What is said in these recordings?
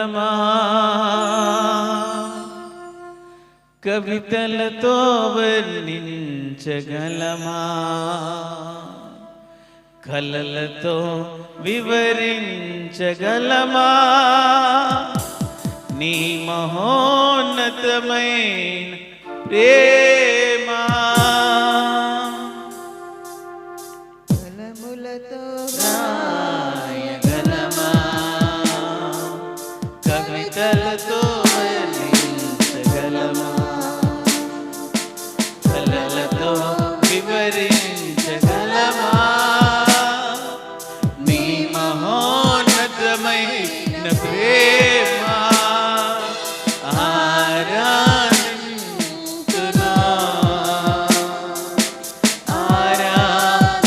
గలమా కవితలతో వర్ణించగలమా కలలతో వివరించగలమా నీ మహోన్నతమైన ప్రేమా కలములతో రాయగలమా కవితలతో వర్ణించగలమా కలలతో వివరించగలమా నీ మహోన్నతమైన ప్రేమా ఆరాధింతునా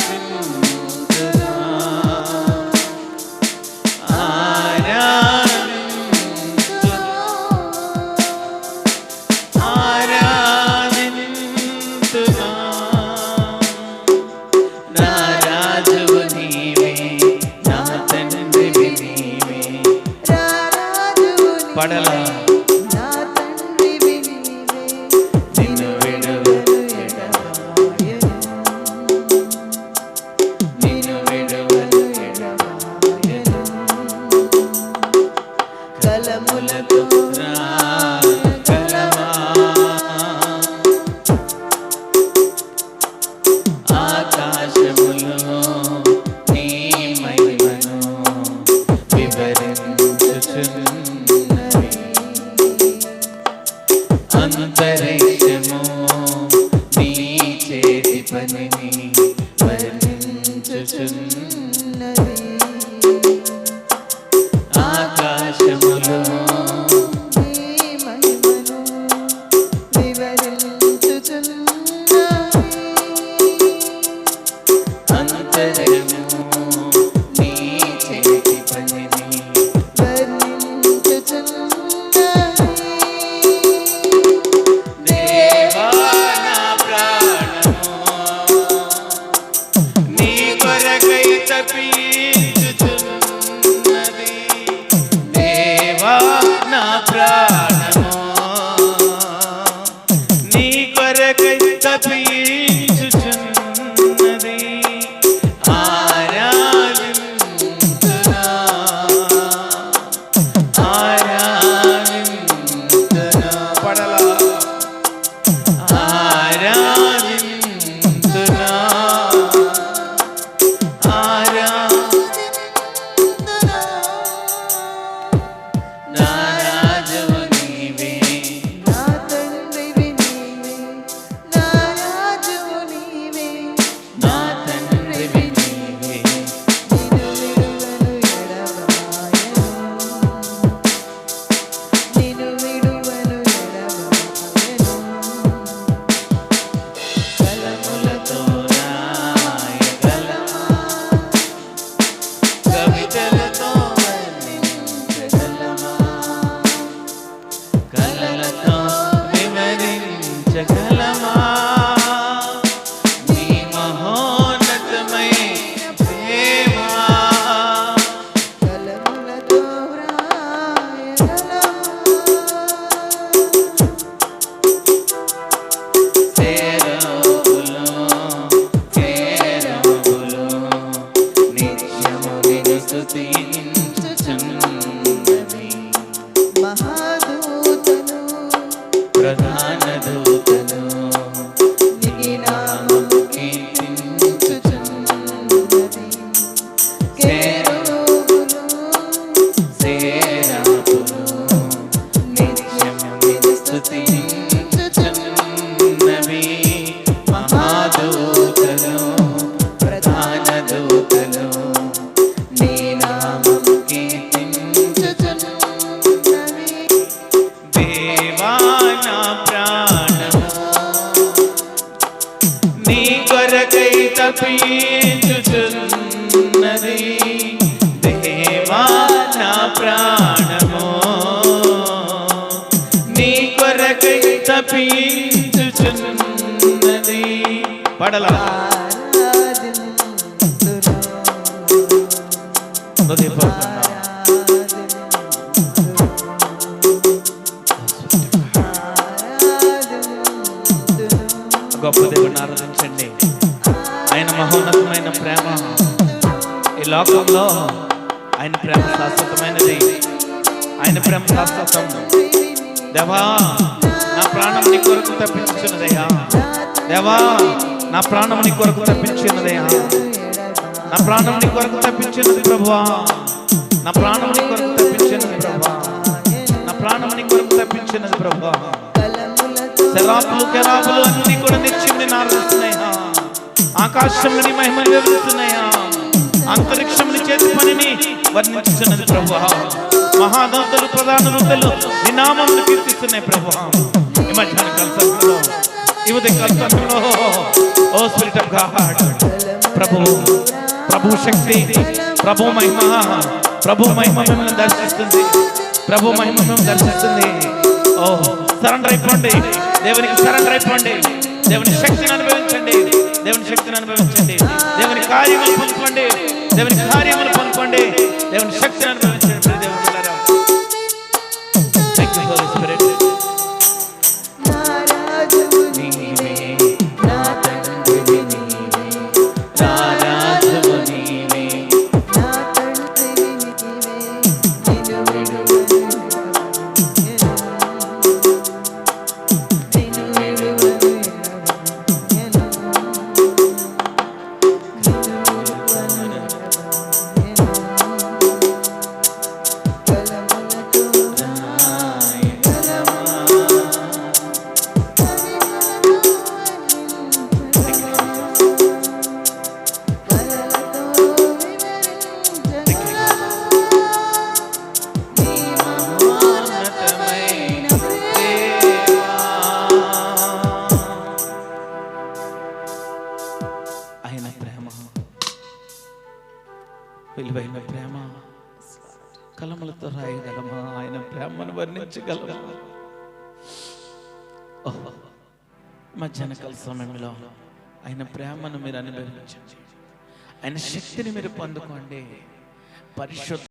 ఆరాధింతునా ఆరాధింతునా నా రాజువు నీవే నా తండ్రివి నీవే పడలా నా తండ్రివి నీవే నిన్ను విడువను ఎడబాయను నిన్ను విడువను ఎడబాయను కలములతో రాగలమా ఆకాశములో నీ మహిమను వివరించుచున్నవి అంతరిక్షము నీ చేతి పనిని వర్ణించుచున్నది ఆకాశములో నీ మహిమను వివరించుచున్నవి అంతరిక్షము నీ చేతి పనిని దేవా నా ప్రాణము నీ కొరకై తప్పించుచున్నది దేవా నా ప్రాణము నీ కొరకై తప్పించుచున్నది ఆరాధింతునా ఆరాధింతునా పడలా ఆరాధింతునా నా రాజువు నీవే నా తండ్రివి నీవే నా రాజువు నీవే నా తండ్రివి నీవే నిన్ను విడువను ఎడబాయను నిన్ను విడువను ఎడబాయను కలములతో రాయగలమా కవితలతో వర్ణించగలమా కలలతో వివరించగలమా నీ మహోన్నతమైన ప్రేమా కలములతో వ్రాయగలమా సేరవులో సేరవులో నిత్యము నిన్ను స్తుతించుచున్నవి మహాదూతలు ప్రధాన దూతలు నీ నామము కీర్తించుచున్నవి కేరుబులు సేరాపులు నిత్యము నిన్ను స్తుతించుచున్నవి మహాదూతలు ప్రధాన దూతలు నీ నామము కీర్తించుచున్నవి దేవా నా ప్రాణము నీ కొరకై తప్పించుచున్నది దేవా నా ప్రాణము నీ కొరకై తప్పించుచున్నది పడలా ఆరాధింతును హృదయపూర్వకంగా గొప్ప దేవుడిని ఆరాధించండి. ఆయన మహోన్నతమైన ప్రేమ ఈ లోకంలో, ఆయన ప్రేమ శాశ్వతమైనది. ఆయన ప్రేమ శాశ్వతం. దేవా నా ప్రాణం నీ కొరకు తప్పించున్నదయ్యా. దేవా నా ప్రాణం నీ కొరకు తప్పించున్నదయ్యా. నా ప్రాణం నీ కొరకు తప్పించినది ప్రభువా. నా ప్రాణం నీ కొరకు తప్పించినది ప్రభువా. నా ప్రాణం నీ కొరకు తప్పించినది ప్రభువా. శరాపులు కెరాపులు అన్ని కూడా నిత్యం నిన్ను ఆరాధిస్తున్నాయా. ఆకాశంలో నీ మహిమను వివరిస్తున్నాయా. అంతరిక్షం నీ చేతి పనిని వర్ణించుతున్నది ప్రభువా. మహాదూతలు ప్రధాన దూతలు నీ నామమును కీర్తిస్తున్నాయి ప్రభువా. ఈ మధ్యాహ్న కాల సమయంలో, ఈ ఉదయకాల సమయంలో ఓ స్పిరిట్ ఆఫ్ గాడ్, ప్రభు శక్తి, ప్రభు మహిమ మిమ్మల్ని దర్శిస్తుంది. ప్రభు మహిమ మిమ్మల్ని దర్శిస్తుంది. ఓ సరెండర్ అయిపోండి, దేవునికి సరెండర్ అయిపోండి. దేవుని శక్తిని అనుభవించండి. దేవుని శక్తిని అనుభవించండి. దేవుని కార్యములు పొందుకోండి. దేవుని కార్యములు పొందుకోండి. దేవుని శక్తిని అనుభవించండి. Thank you holy spirit. ఆయన ప్రేమ, విలువైన ప్రేమ కలములతో రాయగలమా? ఆయన ప్రేమను వర్ణించగలమా? మధ్యాహ్న కాల సమయంలో ఆయన ప్రేమను మీరు అనుభవించండి. ఆయన శక్తిని మీరు పొందుకోండి. పరిశుద్ధ